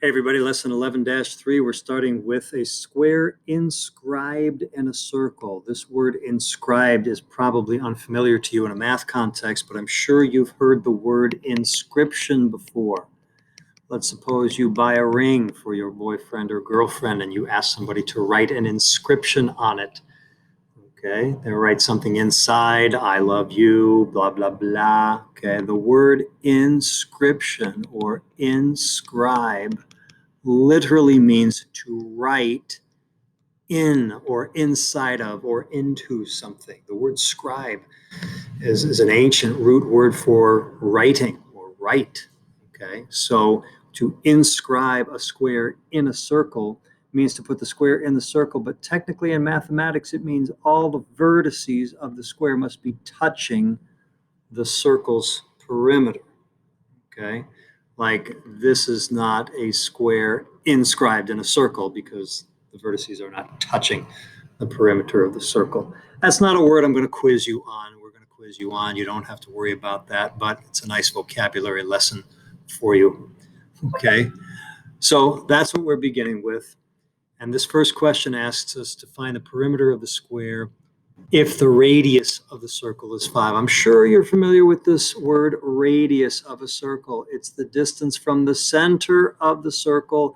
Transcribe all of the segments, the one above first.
Hey everybody, lesson 11-3, we're starting with a square inscribed in a circle. This word inscribed is probably unfamiliar to you in a math context, but I'm sure you've heard the word inscription before. Let's suppose you buy a ring for your boyfriend or girlfriend and you ask somebody to write an inscription on it. Okay, they write something inside, I love you, blah, blah, blah. Okay, the word inscription or inscribe literally means to write in or inside of or into something. The word scribe is an ancient root word for writing or write. Okay, so to inscribe a square in a circle means to put the square in the circle, but technically in mathematics it means all the vertices of the square must be touching the circle's perimeter. Okay, like this is not a square inscribed in a circle because the vertices are not touching the perimeter of the circle. That's not a word I'm going to quiz you on. We're going to quiz you on. You don't have to worry about that, but it's a nice vocabulary lesson for you. Okay, so that's what we're beginning with. And this first question asks us to find the perimeter of the square if the radius of the circle is 5. I'm sure you're familiar with this word, radius of a circle. It's the distance from the center of the circle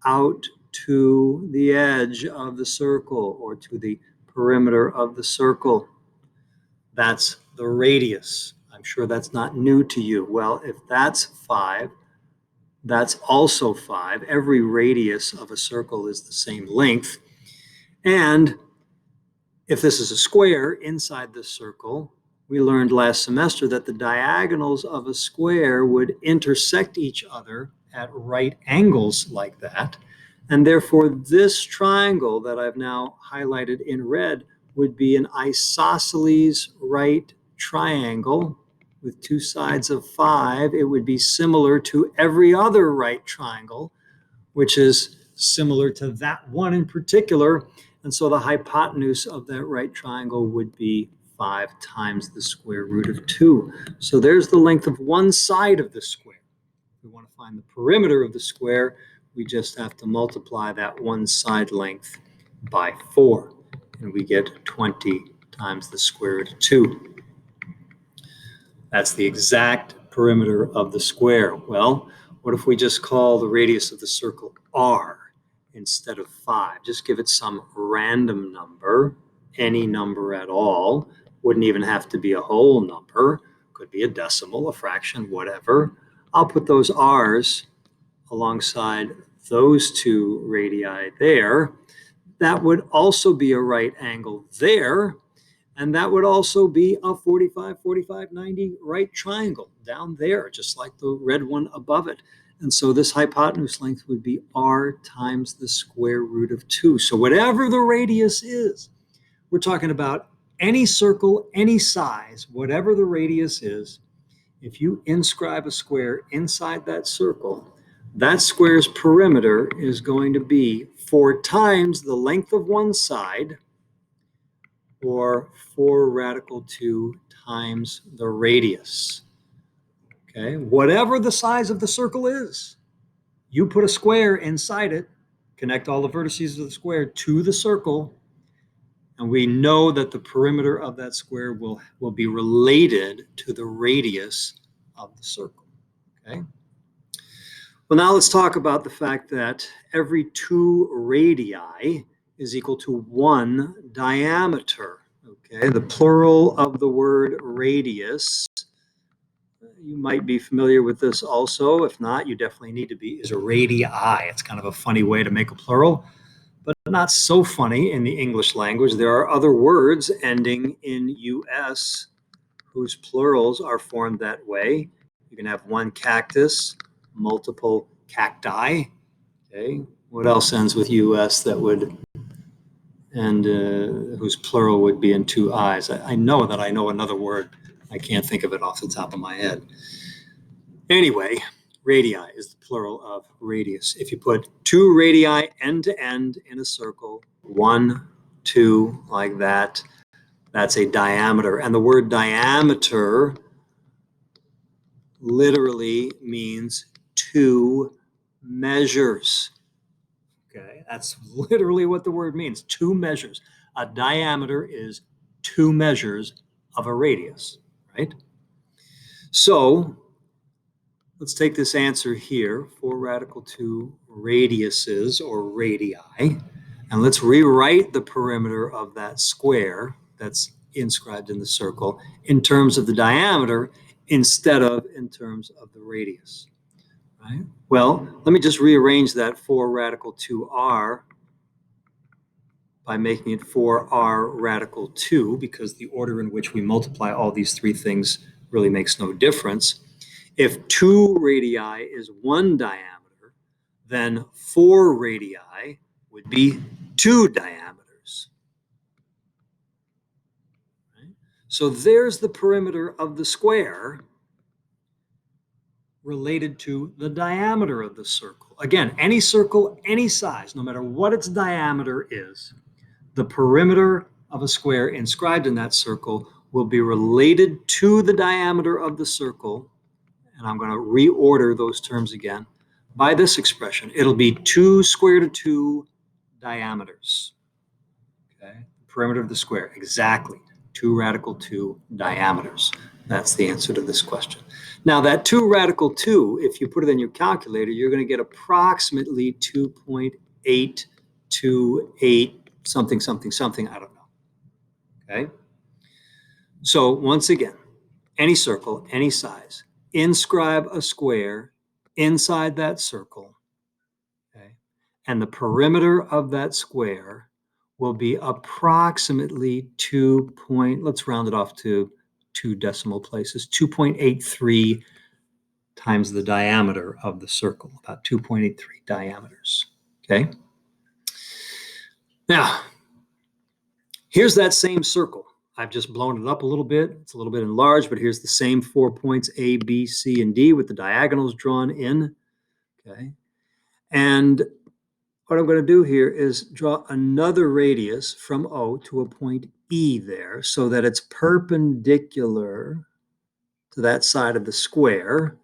out to the edge of the circle or to the perimeter of the circle. That's the radius. I'm sure that's not new to you. Well, if that's 5, that's also 5. Every radius of a circle is the same length. And if this is a square inside this circle, we learned last semester that the diagonals of a square would intersect each other at right angles like that. And therefore, this triangle that I've now highlighted in red would be an isosceles right triangle with two sides of 5. It would be similar to every other right triangle, which is similar to that one in particular. And so the hypotenuse of that right triangle would be 5 times the square root of 2. So there's the length of one side of the square. If we want to find the perimeter of the square, we just have to multiply that one side length by 4. And we get 20 times the square root of 2. That's the exact perimeter of the square. Well, what if we just call the radius of the circle r instead of 5? Just give it some random number, any number at all. Wouldn't even have to be a whole number. Could be a decimal, a fraction, whatever. I'll put those r's alongside those two radii there. That would also be a right angle there. And that would also be a 45, 45, 90 right triangle down there, just like the red one above it. And so this hypotenuse length would be r times the square root of 2. So whatever the radius is, we're talking about any circle, any size, whatever the radius is, if you inscribe a square inside that circle, that square's perimeter is going to be 4 times the length of one side, or 4 radical 2 times the radius. Okay, whatever the size of the circle is, you put a square inside it, connect all the vertices of the square to the circle, and we know that the perimeter of that square will be related to the radius of the circle. Okay. Well, now let's talk about the fact that every 2 radii is equal to 1 diameter. Okay, the plural of the word radius, you might be familiar with this also. If not, you definitely need to be, is a radii. It's kind of a funny way to make a plural, but not so funny in the English language. There are other words ending in US whose plurals are formed that way. You can have one cactus, multiple cacti. Okay, what else ends with US that would, and whose plural would be in 2 eyes? I know that I know another word. I can't think of it off the top of my head. Anyway, radii is the plural of radius. If you put 2 radii end to end in a circle, 1, 2, like that, that's a diameter. And the word diameter literally means 2 measures. Okay, that's literally what the word means, 2 measures. A diameter is 2 measures of a radius, right? So let's take this answer here, 4 radical 2 radiuses or radii, and let's rewrite the perimeter of that square that's inscribed in the circle in terms of the diameter instead of in terms of the radius. Right? Well, let me just rearrange that 4 radical 2r by making it 4r radical 2, because the order in which we multiply all these 3 things really makes no difference. If 2 radii is 1 diameter, then 4 radii would be 2 diameters. Right? So there's the perimeter of the square related to the diameter of the circle. Again, any circle, any size, no matter what its diameter is, the perimeter of a square inscribed in that circle will be related to the diameter of the circle, and I'm going to reorder those terms again, by this expression. It'll be 2 square root of 2 diameters. Okay, perimeter of the square, exactly 2 radical 2 diameters. That's the answer to this question. Now that 2 radical 2, if you put it in your calculator, you're going to get approximately 2.828 something, something, something, I don't know. Okay? So once again, any circle, any size, inscribe a square inside that circle, okay? And the perimeter of that square will be approximately let's round it off to 2 decimal places, 2.83 times the diameter of the circle, about 2.83 diameters, okay? Now, here's that same circle. I've just blown it up a little bit. It's a little bit enlarged, but here's the same 4 points, A, B, C, and D, with the diagonals drawn in, okay? And what I'm going to do here is draw another radius from O to a point E there, so that it's perpendicular to that side of the square.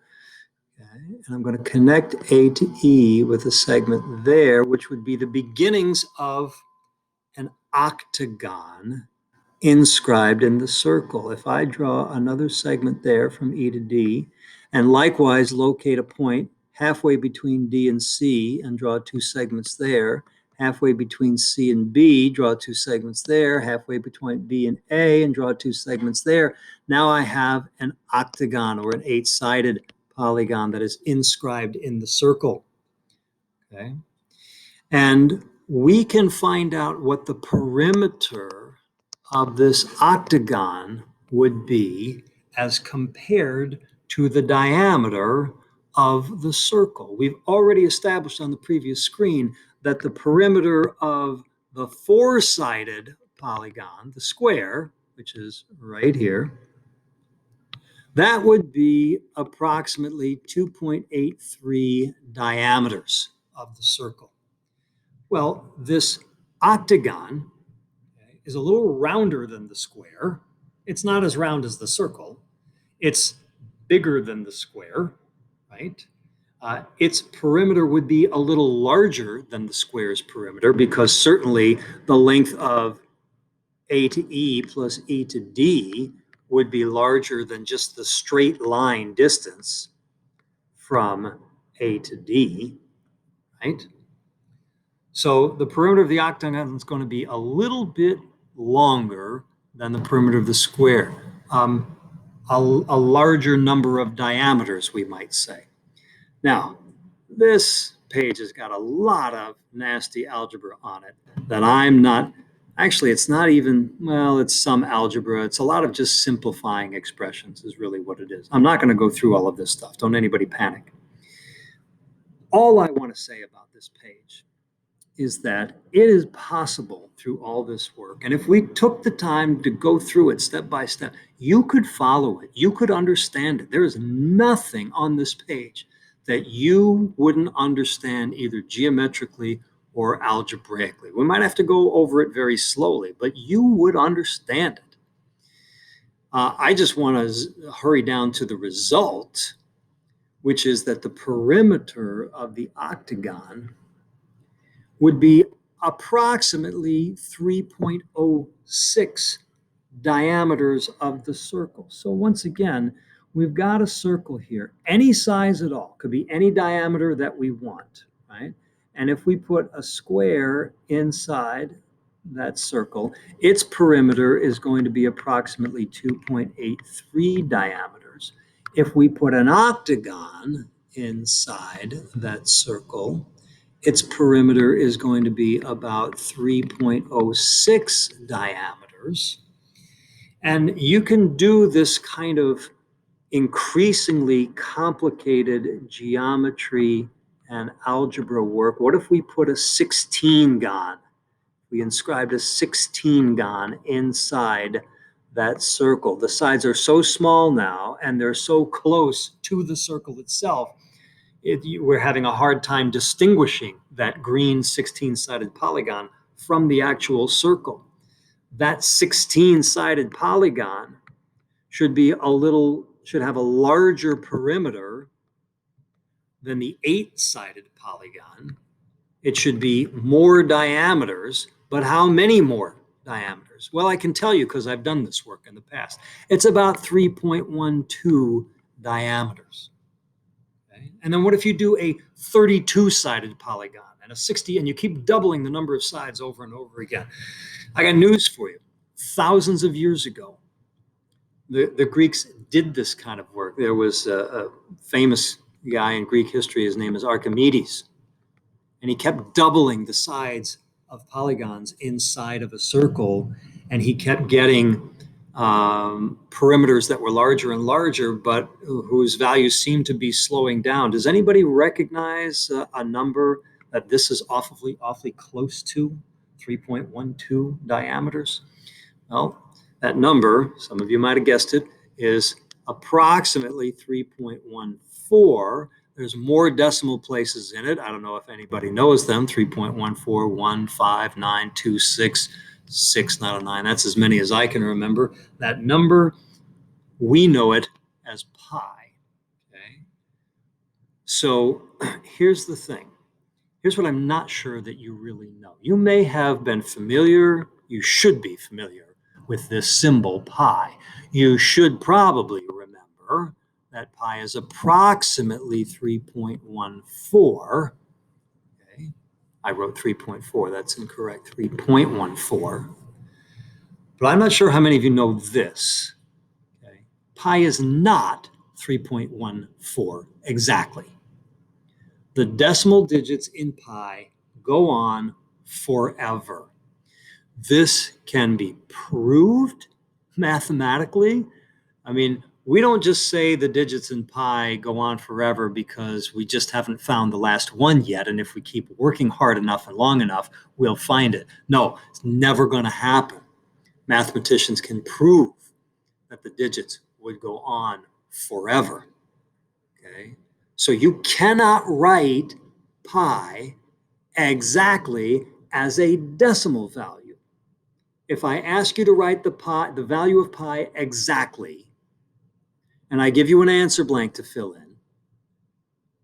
Okay? And I'm going to connect A to E with a segment there, which would be the beginnings of an octagon inscribed in the circle. If I draw another segment there from E to D, and likewise locate a point halfway between D and C and draw 2 segments there, halfway between C and B, draw 2 segments there, halfway between B and A and draw 2 segments there. Now I have an octagon, or an 8-sided polygon, that is inscribed in the circle. Okay? And we can find out what the perimeter of this octagon would be as compared to the diameter of the circle. We've already established on the previous screen that the perimeter of the 4-sided polygon, the square, which is right here, that would be approximately 2.83 diameters of the circle. Well, this octagon is a little rounder than the square. It's not as round as the circle. It's bigger than the square, right? Its perimeter would be a little larger than the square's perimeter, because certainly the length of A to E plus E to D would be larger than just the straight line distance from A to D, right? So the perimeter of the octagon is going to be a little bit longer than the perimeter of the square, a larger number of diameters, we might say. Now, this page has got a lot of nasty algebra on it that I'm not, actually, it's not even, well, it's some algebra. It's a lot of just simplifying expressions is really what it is. I'm not going to go through all of this stuff. Don't anybody panic. All I want to say about this page is that it is possible through all this work, and if we took the time to go through it step by step, you could follow it, you could understand it. There is nothing on this page that you wouldn't understand either geometrically or algebraically. We might have to go over it very slowly, but you would understand it. I just want to hurry down to the result, which is that the perimeter of the octagon would be approximately 3.06 diameters of the circle. So once again, we've got a circle here, any size at all, could be any diameter that we want, right? And if we put a square inside that circle, its perimeter is going to be approximately 2.83 diameters. If we put an octagon inside that circle, its perimeter is going to be about 3.06 diameters. And you can do this kind of increasingly complicated geometry and algebra work. What if we put a 16gon? We inscribed a 16gon inside that circle. The sides are so small now, and they're so close to the circle itself, we're having a hard time distinguishing that green 16-sided polygon from the actual circle. That 16-sided polygon should have a larger perimeter than the 8-sided polygon. It should be more diameters, but how many more diameters? Well, I can tell you because I've done this work in the past. It's about 3.12 diameters. Okay? And then what if you do a 32-sided polygon and a 60, and you keep doubling the number of sides over and over again? I got news for you. Thousands of years ago, the Greeks did this kind of work. There was a famous guy in Greek history. His name is Archimedes. And he kept doubling the sides of polygons inside of a circle. And he kept getting perimeters that were larger and larger, but whose values seemed to be slowing down. Does anybody recognize a number that this is awfully close to? 3.12 diameters? Well, that number, some of you might have guessed it, is approximately 3.14. There's more decimal places in it. I don't know if anybody knows them. 3.14159266909. That's as many as I can remember. That number, we know it as pi. Okay? So here's the thing. Here's what I'm not sure that you really know. You may have been familiar, you should be familiar with this symbol pi. You should probably remember that pi is approximately 3.14. Okay. I wrote 3.4, that's incorrect, 3.14. But I'm not sure how many of you know this. Okay. Pi is not 3.14 exactly. The decimal digits in pi go on forever. This can be proved mathematically. I mean, we don't just say the digits in pi go on forever because we just haven't found the last one yet. And if we keep working hard enough and long enough, we'll find it. No, it's never going to happen. Mathematicians can prove that the digits would go on forever. Okay? So you cannot write pi exactly as a decimal value. If I ask you to write the value of pi exactly, and I give you an answer blank to fill in,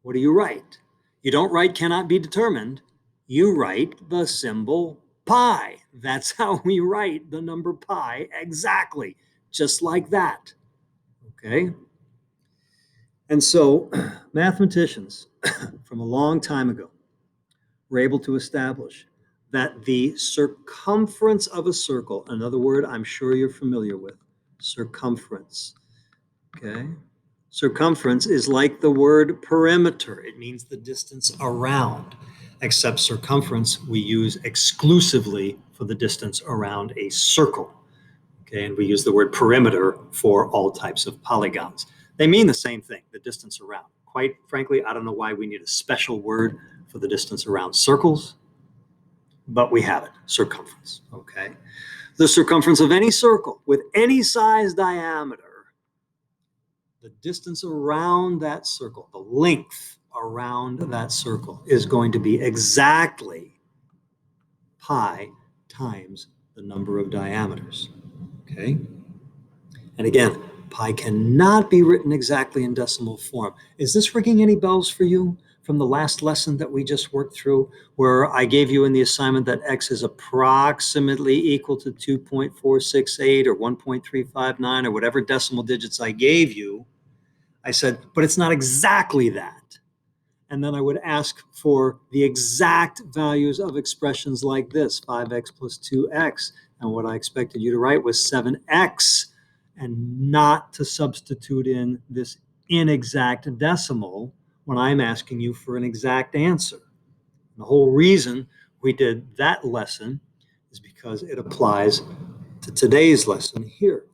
what do you write? You don't write cannot be determined. You write the symbol pi. That's how we write the number pi exactly, just like that. Okay? And so mathematicians from a long time ago were able to establish that the circumference of a circle, another word I'm sure you're familiar with, circumference, okay? Circumference is like the word perimeter. It means the distance around, except circumference we use exclusively for the distance around a circle, okay? And we use the word perimeter for all types of polygons. They mean the same thing, the distance around. Quite frankly, I don't know why we need a special word for the distance around circles, but we have it, circumference, okay? The circumference of any circle with any size diameter, the distance around that circle, the length around that circle is going to be exactly pi times the number of diameters, okay? And again, Pi cannot be written exactly in decimal form. Is this ringing any bells for you from the last lesson that we just worked through, where I gave you in the assignment that x is approximately equal to 2.468 or 1.359 or whatever decimal digits I gave you? I said, but it's not exactly that. And then I would ask for the exact values of expressions like this, 5x plus 2x. And what I expected you to write was 7x, and not to substitute in this inexact decimal when I'm asking you for an exact answer. And the whole reason we did that lesson is because it applies to today's lesson here.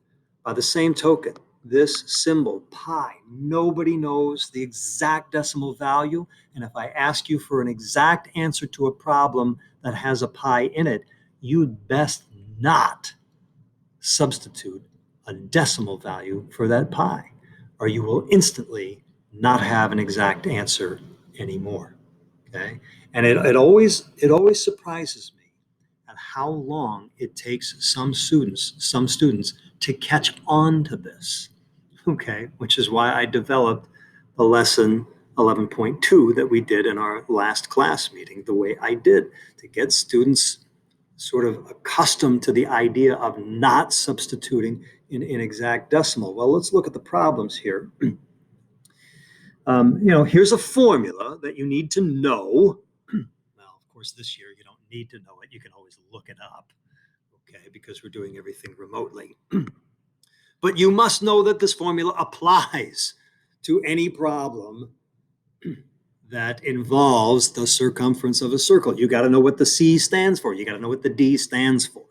By the same token, this symbol, pi, nobody knows the exact decimal value. And if I ask you for an exact answer to a problem that has a pi in it, you'd best not substitute a decimal value for that pi, or you will instantly not have an exact answer anymore. Okay? And it always surprises me at how long it takes some students to catch on to this. Okay, which is why I developed the lesson 11.2 that we did in our last class meeting the way I did, to get students sort of accustomed to the idea of not substituting in inexact decimal. Well, let's look at the problems here. Here's a formula that you need to know. Well, of course, this year you don't need to know it. You can always look it up, okay, because we're doing everything remotely. But you must know that this formula applies to any problem that involves the circumference of a circle. You got to know what the C stands for. You got to know what the D stands for.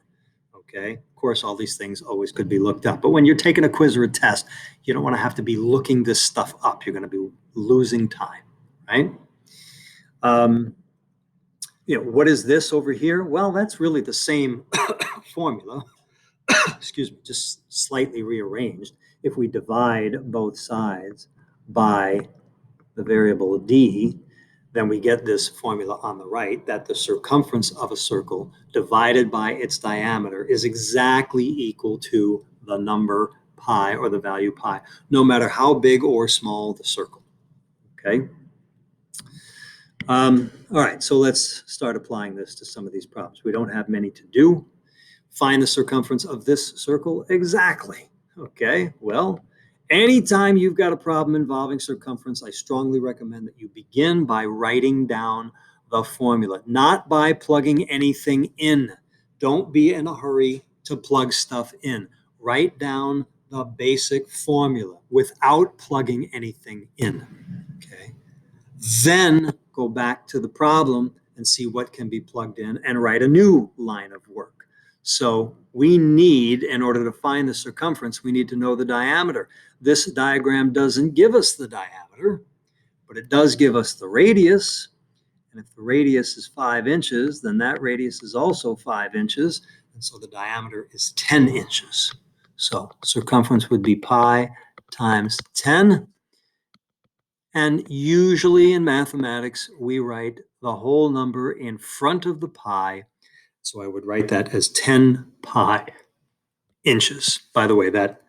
Okay. Of course, all these things always could be looked up. But when you're taking a quiz or a test, you don't want to have to be looking this stuff up. You're going to be losing time, right? What is this over here? Well, that's really the same formula, excuse me, just slightly rearranged. If we divide both sides by the variable d, then we get this formula on the right, that the circumference of a circle divided by its diameter is exactly equal to the number pi, or the value pi, no matter how big or small the circle. Okay. All right, so let's start applying this to some of these problems. We don't have many to do. Find the circumference of this circle exactly. Okay, well, anytime you've got a problem involving circumference, I strongly recommend that you begin by writing down the formula, not by plugging anything in. Don't be in a hurry to plug stuff in. Write down the basic formula without plugging anything in. Okay. Then go back to the problem and see what can be plugged in and write a new line of work. So we need, in order to find the circumference, we need to know the diameter. This diagram doesn't give us the diameter, but it does give us the radius. And if the radius is 5 inches, then that radius is also 5 inches. And so the diameter is 10 inches. So circumference would be pi times 10. And usually in mathematics, we write the whole number in front of the pi. So I would write that as 10 pi inches. By the way, that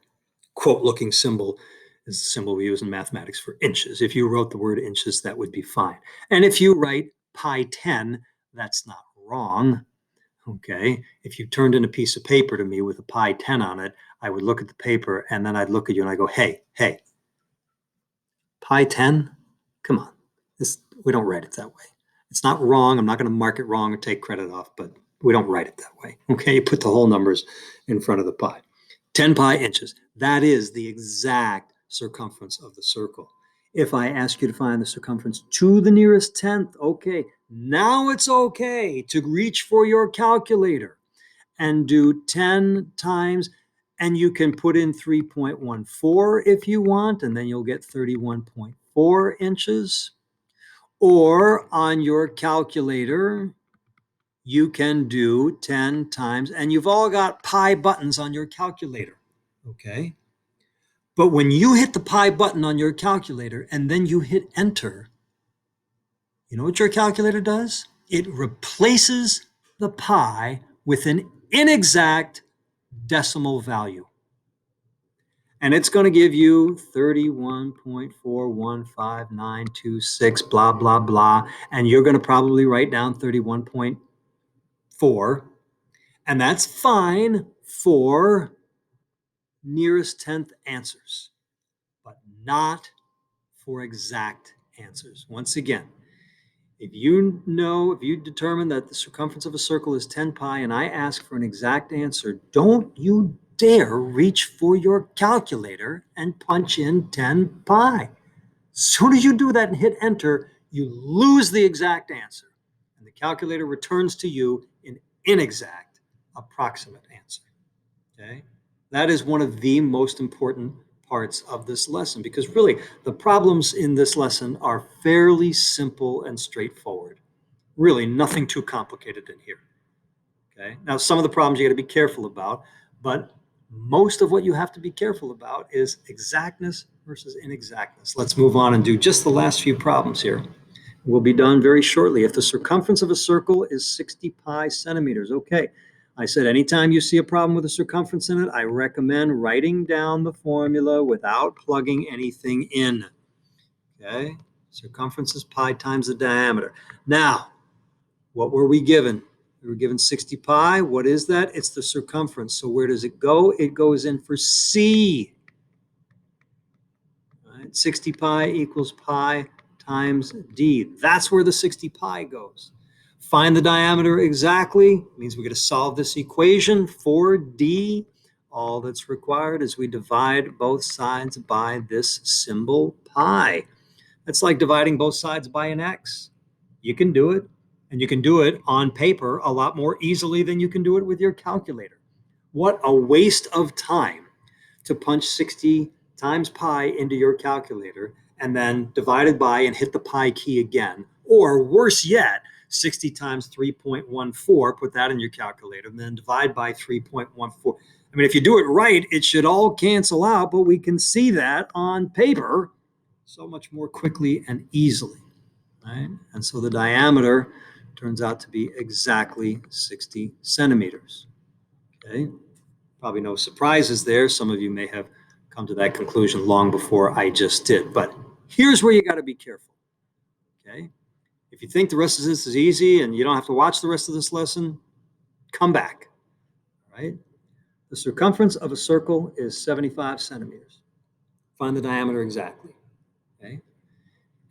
quote-looking symbol is the symbol we use in mathematics for inches. If you wrote the word inches, that would be fine. And if you write pi 10, that's not wrong. Okay, if you turned in a piece of paper to me with a pi 10 on it, I would look at the paper and then I'd look at you and I go, hey, pi 10? Come on. We don't write it that way. It's not wrong. I'm not going to mark it wrong or take credit off, but we don't write it that way. Okay, you put the whole numbers in front of the pi. 10 pi inches. That is the exact circumference of the circle. If I ask you to find the circumference to the nearest tenth, okay, now it's okay to reach for your calculator and do 10 times, and you can put in 3.14 if you want, and then you'll get 31.4 inches. Or on your calculator, you can do 10 times, and you've all got pi buttons on your calculator, okay? But when you hit the pi button on your calculator and then you hit enter, you know what your calculator does? It replaces the pi with an inexact decimal value. And it's going to give you 31.415926, blah, blah, blah. And you're going to probably write down 31.4. And that's fine for nearest 10th answers, but not for exact answers. Once again, if you determine that the circumference of a circle is 10 pi and I ask for an exact answer, don't you dare reach for your calculator and punch in 10 pi. As soon as you do that and hit enter, you lose the exact answer. And the calculator returns to you an inexact approximate answer. Okay? That is one of the most important parts of this lesson, because really the problems in this lesson are fairly simple and straightforward. Really nothing too complicated in here. Okay. Now, some of the problems you got to be careful about, but most of what you have to be careful about is exactness versus inexactness. Let's move on and do just the last few problems here. We'll be done very shortly. If the circumference of a circle is 60 pi centimeters, okay. I said anytime you see a problem with a circumference in it, I recommend writing down the formula without plugging anything in. Okay? Circumference is pi times the diameter. Now, what were we given? We were given 60 pi. What is that? It's the circumference. So where does it go? It goes in for C. Right? 60 pi equals pi times D. That's where the 60 pi goes. Find the diameter exactly. It means we're going to solve this equation for D. All that's required is we divide both sides by this symbol pi. That's like dividing both sides by an x. You can do it, and you can do it on paper a lot more easily than you can do it with your calculator. What a waste of time to punch 60 times pi into your calculator and then divide it by and hit the pi key again. Or worse yet, 60 times 3.14, put that in your calculator, and then divide by 3.14. I mean, if you do it right, it should all cancel out, but we can see that on paper so much more quickly and easily, right? And so the diameter turns out to be exactly 60 centimeters, okay? Probably no surprises there. Some of you may have come to that conclusion long before I just did, but here's where you got to be careful, okay? If you think the rest of this is easy and you don't have to watch the rest of this lesson, come back, right? The circumference of a circle is 75 centimeters. Find the diameter exactly, okay?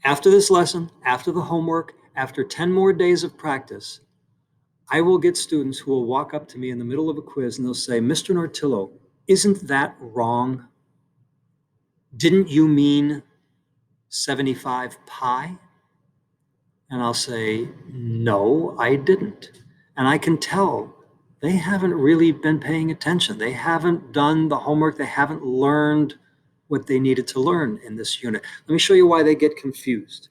After this lesson, after the homework, after 10 more days of practice, I will get students who will walk up to me in the middle of a quiz and they'll say, Mr. Nortillo, isn't that wrong? Didn't you mean 75 pi? And I'll say, no, I didn't. And I can tell they haven't really been paying attention. They haven't done the homework. They haven't learned what they needed to learn in this unit. Let me show you why they get confused.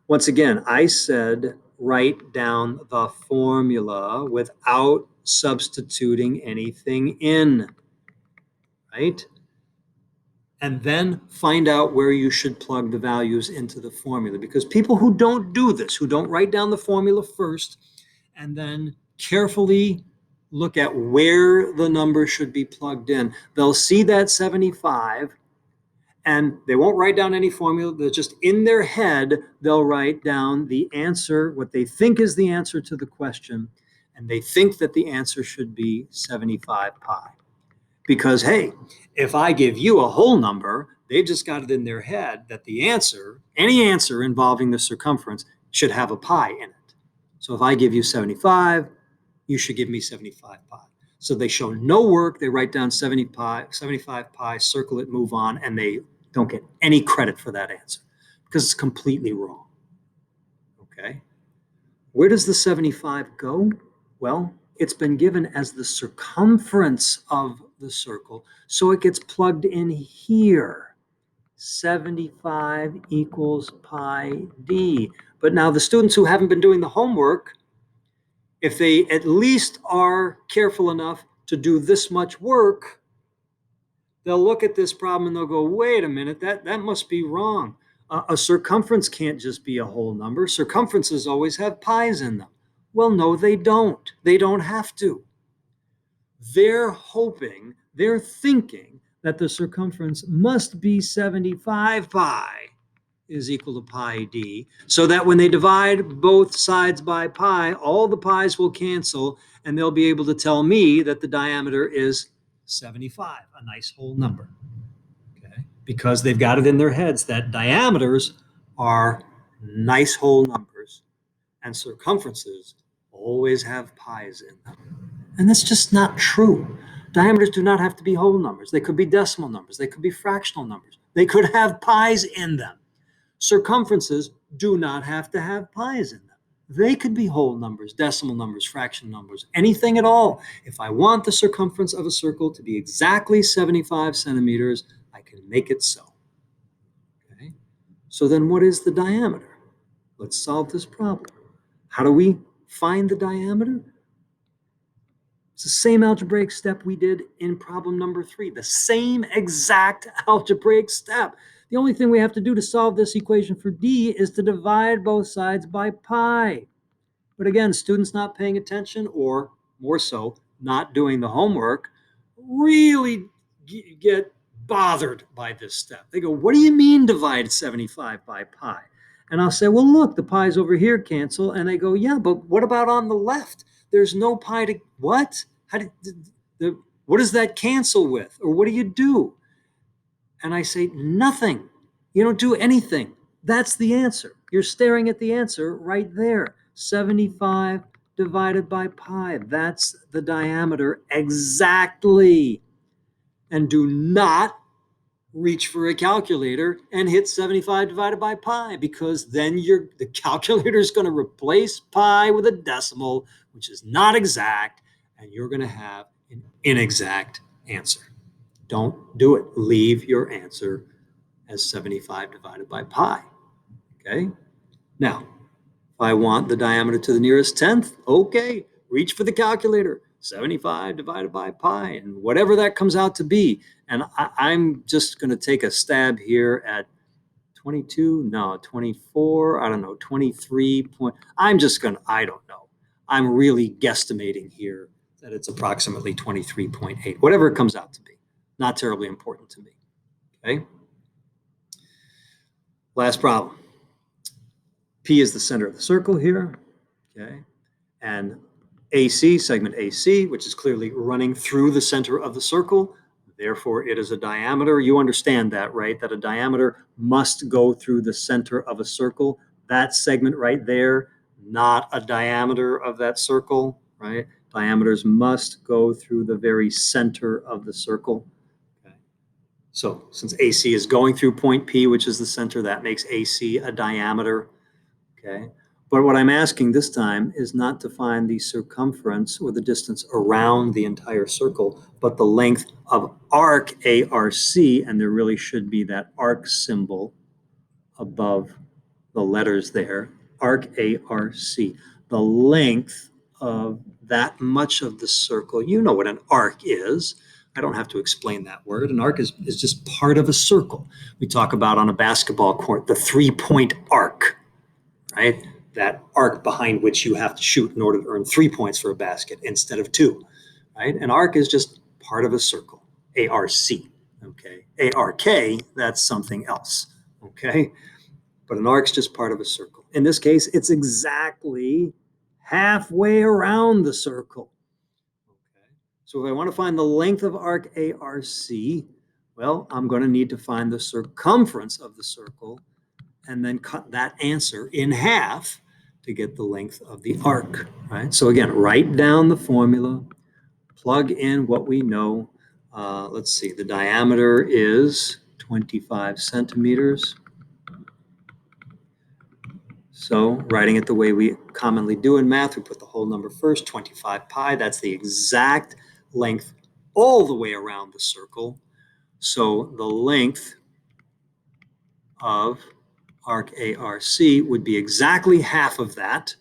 Once again, I said write down the formula without substituting anything in, right? And then find out where you should plug the values into the formula. Because people who don't do this, who don't write down the formula first, and then carefully look at where the number should be plugged in, they'll see that 75, and they won't write down any formula. They're just in their head, they'll write down the answer, what they think is the answer to the question, and they think that the answer should be 75 pi. Because, hey, if I give you a whole number, they've just got it in their head that the answer, any answer involving the circumference, should have a pi in it. So if I give you 75, you should give me 75 pi. So they show no work. They write down 75 pi, circle it, move on, and they don't get any credit for that answer because it's completely wrong. Okay? Where does the 75 go? Well, it's been given as the circumference of the circle, so it gets plugged in here. 75 equals pi d. But now the students who haven't been doing the homework, if they at least are careful enough to do this much work, they'll look at this problem and they'll go, wait a minute, that must be wrong. A circumference can't just be a whole number. Circumferences always have pi's in them. Well, no, they don't. They don't have to. They're hoping, they're thinking that the circumference must be 75 pi is equal to pi d, so that when they divide both sides by pi, all the pi's will cancel, and they'll be able to tell me that the diameter is 75, a nice whole number. Okay? Because they've got it in their heads that diameters are nice whole numbers, and circumferences always have pi's in them. And that's just not true. Diameters do not have to be whole numbers. They could be decimal numbers. They could be fractional numbers. They could have pi's in them. Circumferences do not have to have pi's in them. They could be whole numbers, decimal numbers, fraction numbers, anything at all. If I want the circumference of a circle to be exactly 75 centimeters, I can make it so. Okay? So then what is the diameter? Let's solve this problem. How do we find the diameter? It's the same algebraic step we did in problem number 3, the same exact algebraic step. The only thing we have to do to solve this equation for d is to divide both sides by pi. But again, students not paying attention, or more so, not doing the homework, really get bothered by this step. They go, what do you mean divide 75 by pi? And I'll say, well, look, the pi's over here cancel. And they go, yeah, but what about on the left? There's no pi to, what? What does that cancel with? Or what do you do? And I say, nothing. You don't do anything. That's the answer. You're staring at the answer right there. 75 divided by pi. That's the diameter exactly. And do not reach for a calculator and hit 75 divided by pi, because then the calculator is going to replace pi with a decimal, which is not exact, and you're going to have an inexact answer. Don't do it. Leave your answer as 75 divided by pi. Okay? Now, if I want the diameter to the nearest tenth, okay, reach for the calculator. 75 divided by pi, and whatever that comes out to be. And I'm just going to take a stab here at 22, no, 24, I don't know, 23 point. I don't know. I'm really guesstimating here that it's approximately 23.8, whatever it comes out to be. Not terribly important to me. Okay. Last problem. P is the center of the circle here. Okay. And AC, segment AC, which is clearly running through the center of the circle. Therefore, it is a diameter. You understand that, right? That a diameter must go through the center of a circle. That segment right there, not a diameter of that circle, right? Diameters must go through the very center of the circle. Okay. So since AC is going through point P, which is the center, that makes AC a diameter. Okay. But what I'm asking this time is not to find the circumference or the distance around the entire circle, but the length of arc ARC, and there really should be that arc symbol above the letters there, arc ARC, the length of that much of the circle. You know what an arc is. I don't have to explain that word. An arc is just part of a circle. We talk about on a basketball court, the three-point arc, right? That arc behind which you have to shoot in order to earn 3 points for a basket instead of 2, right? An arc is just part of a circle, ARC, okay? ARK, that's something else, okay? But an arc's just part of a circle. In this case, it's exactly halfway around the circle, okay? So if I want to find the length of arc ARC, well, I'm going to need to find the circumference of the circle and then cut that answer in half to get the length of the arc, right? So again, write down the formula, plug in what we know. Let's see, the diameter is 25 centimeters. So writing it the way we commonly do in math, we put the whole number first, 25 pi. That's the exact length all the way around the circle. So the length of arc ARC would be exactly half of that.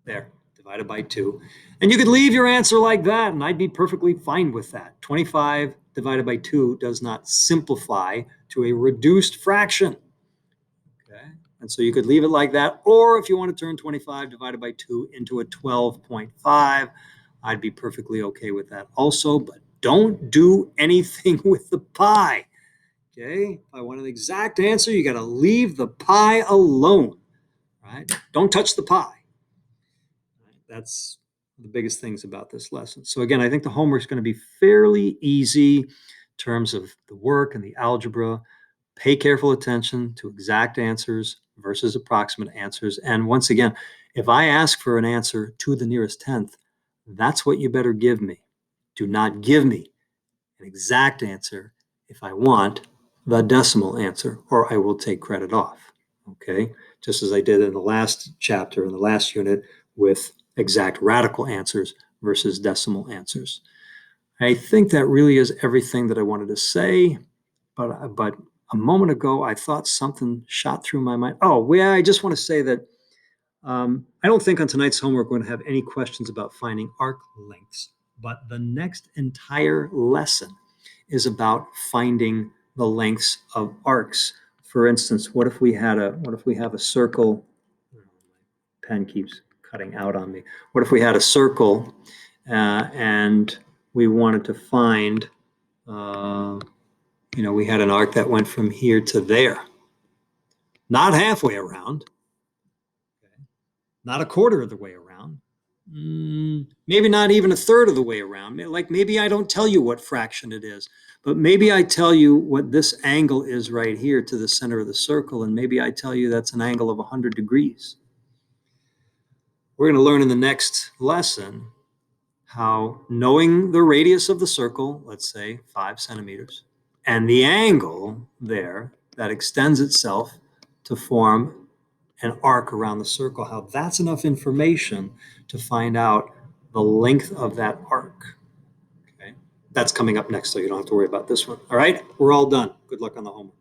There, divided by 2. And you could leave your answer like that, and I'd be perfectly fine with that. 25 divided by 2 does not simplify to a reduced fraction. Okay, and so you could leave it like that, or if you want to turn 25 divided by 2 into a 12.5, I'd be perfectly okay with that also, but Don't do anything with the pie. Okay, if I want an exact answer, you got to leave the pie alone, right? Don't touch the pie. That's the biggest things about this lesson. So again, I think the homework is going to be fairly easy in terms of the work and the algebra. Pay careful attention to exact answers versus approximate answers. And once again, if I ask for an answer to the nearest tenth, that's what you better give me. Do not give me an exact answer if I want the decimal answer, or I will take credit off. Okay, just as I did in the last chapter, in the last unit, with exact radical answers versus decimal answers. I think that really is everything that I wanted to say, but a moment ago, I thought something shot through my mind. Oh, yeah, I just want to say that I don't think on tonight's homework we're going to have any questions about finding arc lengths, but the next entire lesson is about finding the lengths of arcs. For instance, what if we have a circle? My pen keeps cutting out on me. What if we had a circle and we wanted to find, we had an arc that went from here to there, not halfway around, not a quarter of the way around, maybe not even a third of the way around. Like maybe I don't tell you what fraction it is, but maybe I tell you what this angle is right here to the center of the circle, and maybe I tell you that's an angle of 100 degrees. We're going to learn in the next lesson how knowing the radius of the circle, let's say 5 centimeters, and the angle there that extends itself to form an arc around the circle, how that's enough information to find out the length of that arc. Okay, that's coming up next, so you don't have to worry about this one. All right, we're all done. Good luck on the homework.